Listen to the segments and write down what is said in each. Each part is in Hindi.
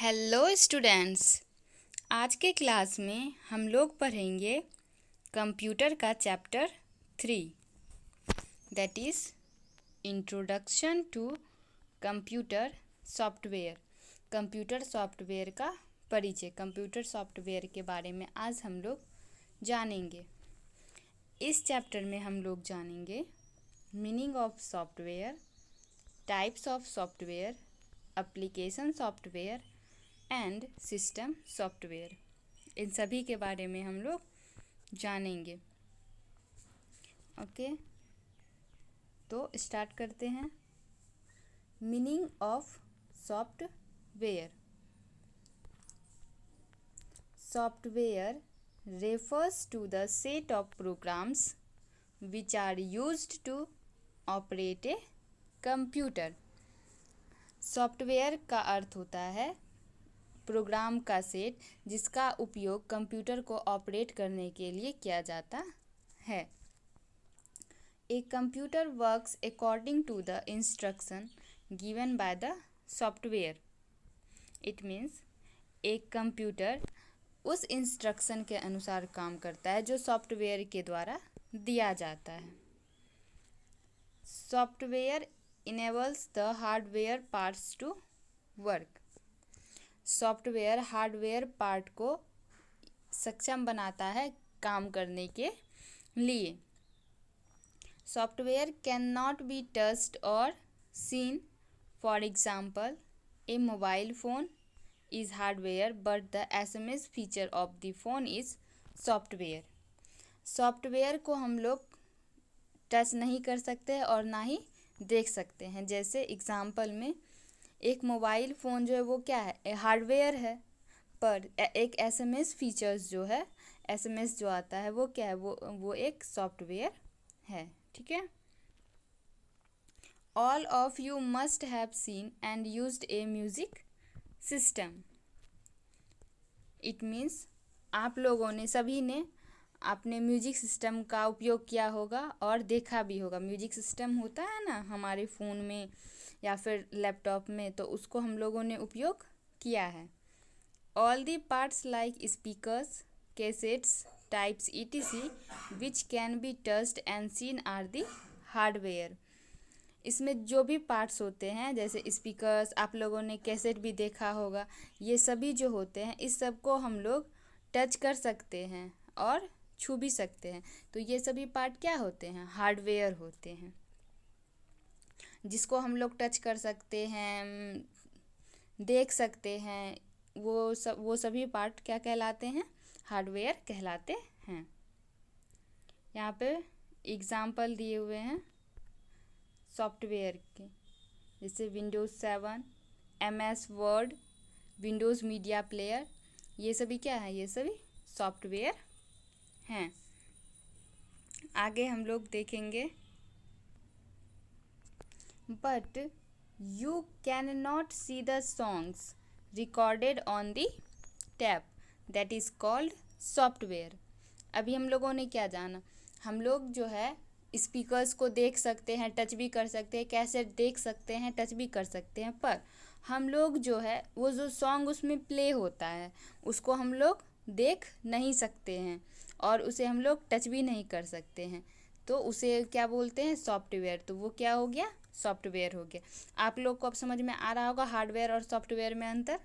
Hello students. आज के क्लास में हम लोग पढ़ेंगे कंप्यूटर का chapter 3 that is introduction to computer software. Computer software का परिचय, कंप्यूटर सॉफ्टवेयर के बारे में आज हम लोग जानेंगे। इस चैप्टर में हम लोग जानेंगे meaning of software, types of software, application software and system software. इन सभी के बारे में हम लोग जानेंगे। ओके, तो स्टार्ट करते हैं। Meaning of software. Software refers to the set of programs which are used to operate a computer। Software का अर्थ होता है प्रोग्राम का सेट जिसका उपयोग कंप्यूटर को ऑपरेट करने के लिए किया जाता है। A computer works according to the instruction given by the software. It means एक कंप्यूटर उस इंस्ट्रक्शन के अनुसार काम करता है जो सॉफ्टवेयर के द्वारा दिया जाता है। Software enables the hardware parts to work. Software hardware part को सक्षम बनाता है काम करने के लिए। Software can not be touched और seen. For example, a mobile phone is hardware but the SMS feature of the phone is software. Software को हम लोग टच नहीं कर सकते और ना ही देख सकते हैं। जैसे एग्जाम्पल में एक मोबाइल फ़ोन जो है वो क्या है, हार्डवेयर है, पर एक SMS फीचर्स जो है, SMS जो आता है वो क्या है, वो एक सॉफ्टवेयर है। ठीक है। All of you must have seen and used A music system. It means आप लोगों ने, सभी ने अपने म्यूजिक सिस्टम का उपयोग किया होगा और देखा भी होगा। म्यूजिक सिस्टम होता है ना हमारे फ़ोन में या फिर लैपटॉप में, तो उसको हम लोगों ने उपयोग किया है। All the parts like speakers, cassettes, types ETC which can be touched and seen are the hardware. इसमें जो भी पार्ट्स होते हैं जैसे स्पीकर्स, आप लोगों ने कैसेट भी देखा होगा, ये सभी जो होते हैं इस सब को हम लोग टच कर सकते हैं और छू भी सकते हैं। तो ये सभी पार्ट क्या होते हैं, हार्डवेयर होते हैं, जिसको हम लोग टच कर सकते हैं, देख सकते हैं। वो सभी पार्ट क्या कहलाते हैं, हार्डवेयर कहलाते हैं। यहाँ पे एग्जाम्पल दिए हुए हैं सॉफ्टवेयर के, जैसे Windows 7, MS word, Windows media player, ये सभी क्या है, ये सभी सॉफ्टवेयर हैं। आगे हम लोग देखेंगे। But you cannot see the songs recorded on the tape, that is called software। अभी हम लोगों ने क्या जाना, हम लोग जो है स्पीकर्स को देख सकते हैं, टच भी कर सकते हैं, कैसेट देख सकते हैं, टच भी कर सकते हैं, पर हम लोग जो है वो जो सॉन्ग उसमें प्ले होता है उसको हम लोग देख नहीं सकते हैं और उसे हम लोग टच भी नहीं कर सकते हैं। तो उसे क्या बोलते हैं, सॉफ्टवेयर। तो वो क्या हो गया, सॉफ्टवेयर हो गया। आप लोग को अब समझ में आ रहा होगा हार्डवेयर और सॉफ्टवेयर में अंतर।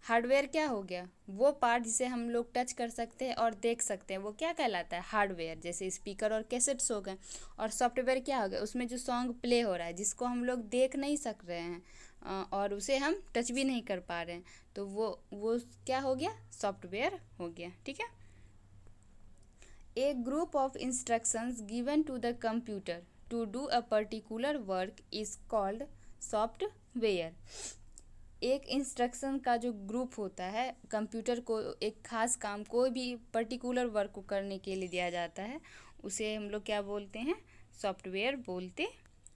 हार्डवेयर क्या हो गया, वो पार्ट जिसे हम लोग टच कर सकते हैं और देख सकते हैं, वो क्या कहलाता है, हार्डवेयर। जैसे स्पीकर और कैसेट्स हो गए। और सॉफ्टवेयर क्या हो गया, उसमें जो सॉन्ग प्ले हो रहा है जिसको हम लोग देख नहीं सक रहे हैं और उसे हम टच भी नहीं कर पा रहे हैं, तो वो क्या हो गया, सॉफ्टवेयर हो गया। ठीक है। A group of instructions given to the computer to do a particular work is called software। एक इंस्ट्रक्शन का जो ग्रुप होता है, कंप्यूटर को एक खास काम, कोई भी पर्टिकुलर वर्क को करने के लिए दिया जाता है, उसे हम लोग क्या बोलते हैं, सॉफ्टवेयर बोलते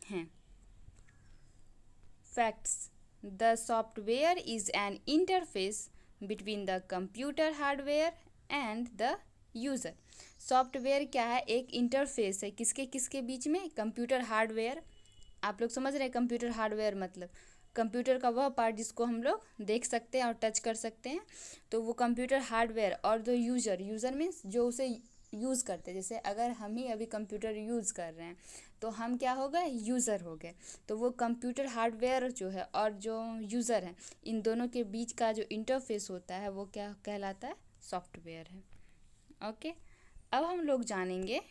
हैं। Facts. The software is an interface between the computer hardware and the user. Software क्या है, एक इंटरफेस है, किसके किसके बीच में, कंप्यूटर हार्डवेयर। आप लोग समझ रहे हैं कंप्यूटर हार्डवेयर मतलब कंप्यूटर का वह पार्ट जिसको हम लोग देख सकते हैं और टच कर सकते हैं, तो वो कंप्यूटर हार्डवेयर। और जो यूज़र मीन्स जो उसे यूज़ करते हैं, जैसे अगर हम ही अभी कंप्यूटर यूज़ कर रहे हैं तो हम क्या हो गए, यूज़र हो गए। तो वो कंप्यूटर हार्डवेयर जो है और जो यूज़र है, इन दोनों के बीच का जो इंटरफेस होता है वो क्या कहलाता है, सॉफ्टवेयर है। ओके, अब हम लोग जानेंगे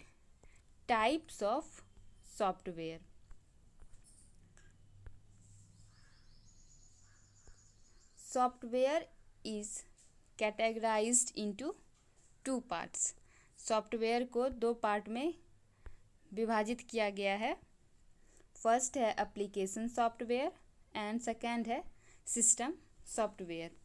types of software. Software is categorised into 2 parts. Software को 2 पार्ट में विभाजित किया गया है। फर्स्ट है एप्लीकेशन सॉफ्टवेयर एंड सेकेंड है सिस्टम सॉफ्टवेयर।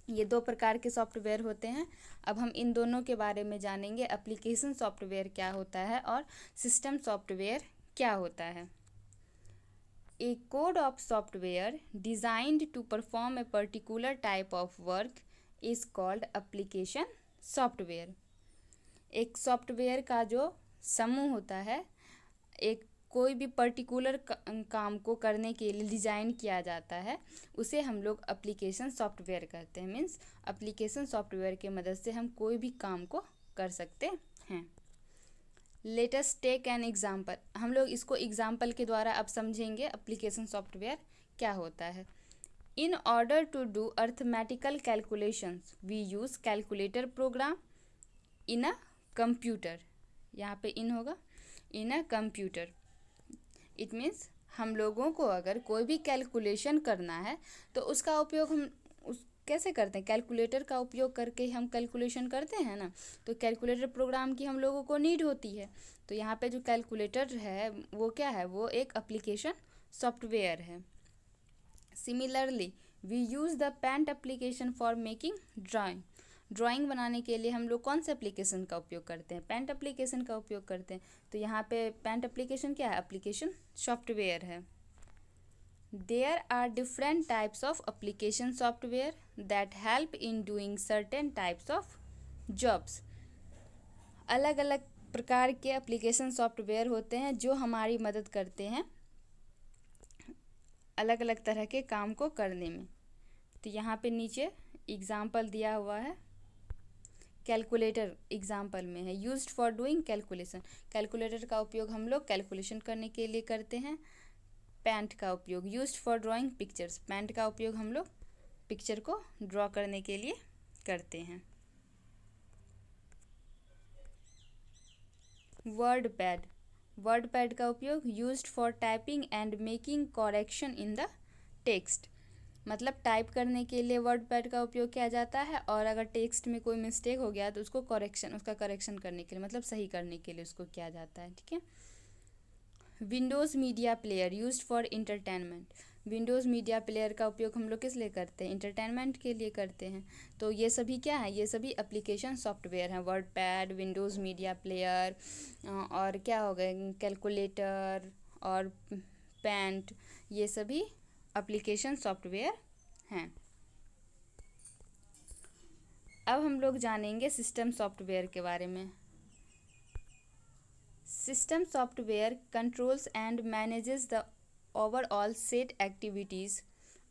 ये 2 प्रकार के सॉफ्टवेयर होते हैं। अब हम इन दोनों के बारे में जानेंगे, एप्लीकेशन सॉफ्टवेयर क्या होता है और सिस्टम सॉफ्टवेयर क्या होता है। A code of software designed to perform a particular type of work is called application software। एक सॉफ्टवेयर का जो समूह होता है, एक कोई भी पर्टिकुलर काम को करने के लिए डिज़ाइन किया जाता है, उसे हम लोग एप्लीकेशन सॉफ्टवेयर कहते हैं। मीन्स एप्लीकेशन सॉफ्टवेयर के मदद से हम कोई भी काम को कर सकते हैं। Let us take an example. हम लोग इसको एग्जाम्पल के द्वारा अब समझेंगे एप्लीकेशन सॉफ्टवेयर क्या होता है। In order to do arithmetical calculations we use calculator program in a computer. यहाँ पे इन होगा, in a computer. It means हम लोगों को अगर कोई भी कैलकुलेशन करना है तो उसका उपयोग हम कैसे करते हैं, कैलकुलेटर का उपयोग करके हम कैलकुलेशन करते हैं ना। तो कैलकुलेटर प्रोग्राम की हम लोगों को नीड होती है। तो यहाँ पे जो कैलकुलेटर है वो क्या है, वो एक एप्लीकेशन सॉफ्टवेयर है। Similarly we use the paint application for making drawing. Drawing बनाने के लिए हम लोग कौन से एप्लीकेशन का उपयोग करते हैं, पेंट एप्लीकेशन का उपयोग करते हैं। तो यहाँ पे पेंट एप्लीकेशन क्या है, एप्लीकेशन सॉफ्टवेयर है। There are different types of application software that help in doing certain types of jobs। अलग अलग प्रकार के एप्लीकेशन सॉफ्टवेयर होते हैं जो हमारी मदद करते हैं अलग अलग तरह के काम को करने में। तो यहाँ पे नीचे एग्जाम्पल दिया हुआ है, कैलकुलेटर एग्जाम्पल में है, used for doing calculation. Calculator का उपयोग हम लोग कैलकुलेशन करने के लिए करते हैं। पेंट का उपयोग used for drawing pictures. Paint का उपयोग हम लोग पिक्चर को ड्रॉ करने के लिए करते हैं। Word pad. वर्ड पैड का उपयोग used for typing and making correction in the text. मतलब टाइप करने के लिए वर्ड पैड का उपयोग किया जाता है, और अगर टेक्स्ट में कोई मिस्टेक हो गया तो उसको उसका करेक्शन करने के लिए, मतलब सही करने के लिए उसको किया जाता है। ठीक है। Windows media player used for entertainment. Windows media player का उपयोग हम लोग किस लिए करते हैं, इंटरटेनमेंट के लिए करते हैं। तो ये सभी क्या है, ये सभी एप्लीकेशन सॉफ्टवेयर हैं। Word pad, Windows media player, और क्या हो गए, कैलकुलेटर और पेंट, ये सभी एप्लीकेशन सॉफ्टवेयर हैं। अब हम लोग जानेंगे सिस्टम सॉफ्टवेयर के बारे में। System software controls and manages the overall set activities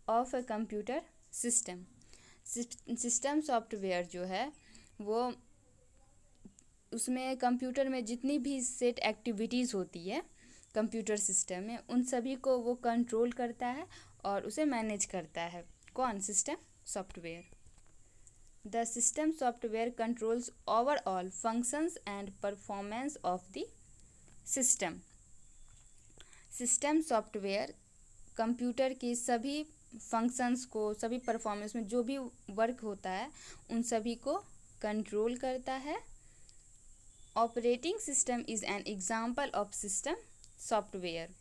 of a computer system। System software जो है वो उसमें कंप्यूटर में जितनी भी सेट एक्टिविटीज़ होती है कंप्यूटर सिस्टम में, उन सभी को वो कंट्रोल करता है और उसे मैनेज करता है। कौन, system software. The system software controls overall functions and performance of the system. System software computer की सभी फंक्शंस को, सभी परफॉर्मेंस में जो भी वर्क होता है उन सभी को कंट्रोल करता है। Operating system is an example of system software.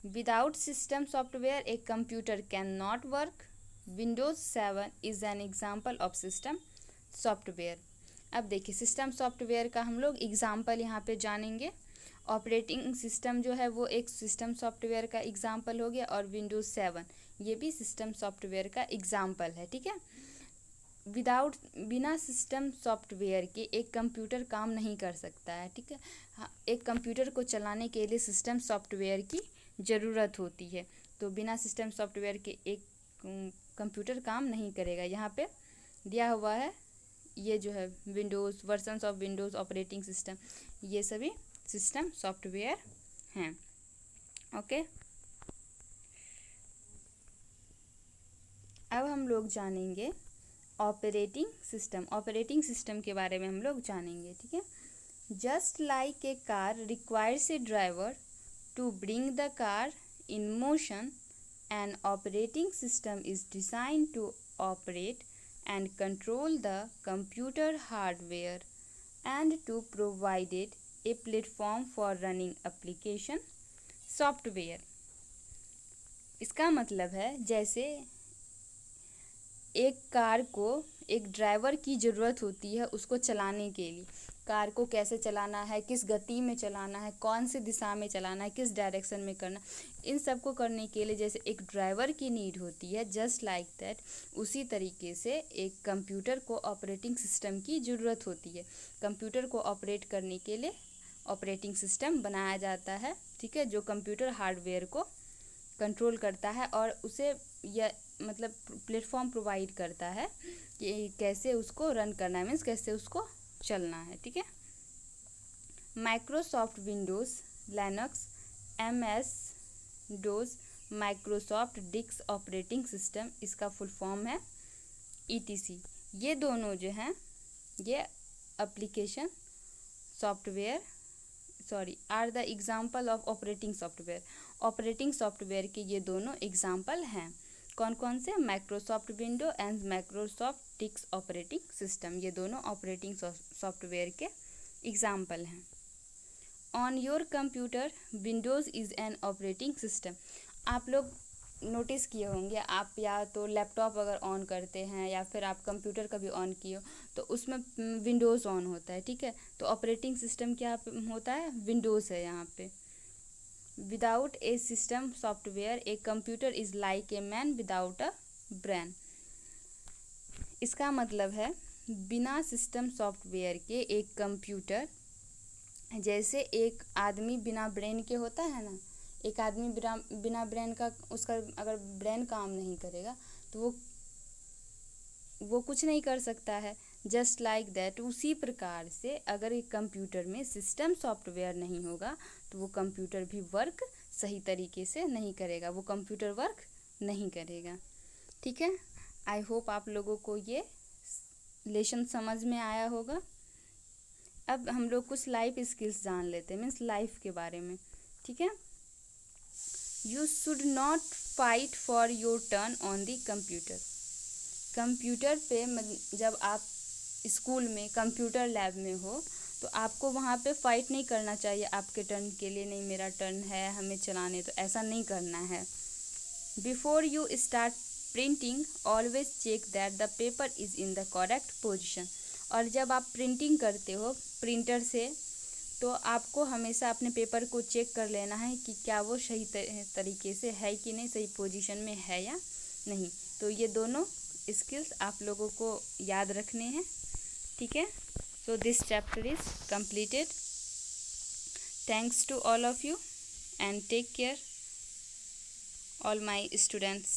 Without system software a computer can not work. Windows 7 is an example of system software. अब देखिए सिस्टम सॉफ्टवेयर का हम लोग एग्जाम्पल यहाँ पे जानेंगे। ऑपरेटिंग सिस्टम जो है वो एक सिस्टम सॉफ्टवेयर का एग्जाम्पल हो गया, और विंडोज़ 7 ये भी सिस्टम सॉफ्टवेयर का एग्जाम्पल है। ठीक है। बिना सिस्टम सॉफ्टवेयर के एक कंप्यूटर काम नहीं कर सकता है। ठीक है। हाँ, एक कंप्यूटर को चलाने के लिए सिस्टम सॉफ्टवेयर की ज़रूरत होती है। तो बिना सिस्टम सॉफ्टवेयर के एक कंप्यूटर काम नहीं करेगा। यहाँ पे दिया हुआ है ये जो है Windows, versions of Windows operating system, ये सभी सिस्टम सॉफ्टवेयर हैं। ओके, अब हम लोग जानेंगे ऑपरेटिंग सिस्टम। ऑपरेटिंग सिस्टम के बारे में हम लोग जानेंगे, ठीक है। Just like a car requires a driver to bring the car in motion, an operating system is designed to operate and control the computer hardware and to provide it a platform for running application software। इसका मतलब है जैसे एक कार को एक ड्राइवर की ज़रूरत होती है उसको चलाने के लिए, कार को कैसे चलाना है, किस गति में चलाना है, कौन से दिशा में चलाना है, किस डायरेक्शन में करना, इन सब को करने के लिए जैसे एक ड्राइवर की नीड होती है, जस्ट लाइक दैट उसी तरीके से एक कंप्यूटर को ऑपरेटिंग सिस्टम की ज़रूरत होती है। कंप्यूटर को ऑपरेट करने के लिए ऑपरेटिंग सिस्टम बनाया जाता है, ठीक है, जो कंप्यूटर हार्डवेयर को कंट्रोल करता है और उसे यह मतलब प्लेटफॉर्म प्रोवाइड करता है कि कैसे उसको रन करना है, मीन्स कैसे उसको चलना है, ठीक है। Microsoft Windows, Linux, MS DOS, Microsoft disk operating system, इसका फुल फॉर्म है ETC। ये दोनों जो हैं ये application software are the example of operating software. Operating software के ये दोनों एग्जाम्पल हैं। कौन कौन से? Microsoft window and Microsoft disk operating system, ये दोनों ऑपरेटिंग सॉफ्टवेयर के एग्जाम्पल हैं। On your computer Windows is an operating system. आप लोग नोटिस किए होंगे, आप या तो लैपटॉप अगर ऑन करते हैं या फिर आप कंप्यूटर कभी ऑन किए हो तो उसमें विंडोज़ ऑन होता है, ठीक है। तो ऑपरेटिंग सिस्टम क्या होता है? विंडोज़ है यहाँ पे। Without A system software a computer is like a man without a brain. इसका मतलब है बिना सिस्टम सॉफ्टवेयर के एक कंप्यूटर जैसे एक आदमी बिना ब्रेन के होता है ना, एक आदमी बिना ब्रेन का, उसका अगर ब्रेन काम नहीं करेगा तो वो कुछ नहीं कर सकता है। जस्ट लाइक दैट, उसी प्रकार से अगर एक कंप्यूटर में सिस्टम सॉफ्टवेयर नहीं होगा तो वो कंप्यूटर भी वर्क सही तरीके से नहीं करेगा, वो कंप्यूटर वर्क नहीं करेगा, ठीक है। आई होप आप लोगों को ये लेसन समझ में आया होगा। अब हम लोग कुछ लाइफ स्किल्स जान लेते हैं, मीन्स लाइफ के बारे में, ठीक है। You should not fight for your turn on the computer. Computer पे जब आप स्कूल में कंप्यूटर लैब में हो तो आपको वहाँ पे फाइट नहीं करना चाहिए आपके टर्न के लिए, नहीं मेरा टर्न है हमें चलाने, तो ऐसा नहीं करना है। Before you start printing always check that the paper is in the correct position. और जब आप प्रिंटिंग करते हो प्रिंटर से तो आपको हमेशा अपने पेपर को चेक कर लेना है कि क्या वो सही तरीके से है कि नहीं, सही पोजीशन में है या नहीं। तो ये दोनों स्किल्स आप लोगों को याद रखने हैं, ठीक है। So this chapter is completed. Thanks to all of you and take care all my students.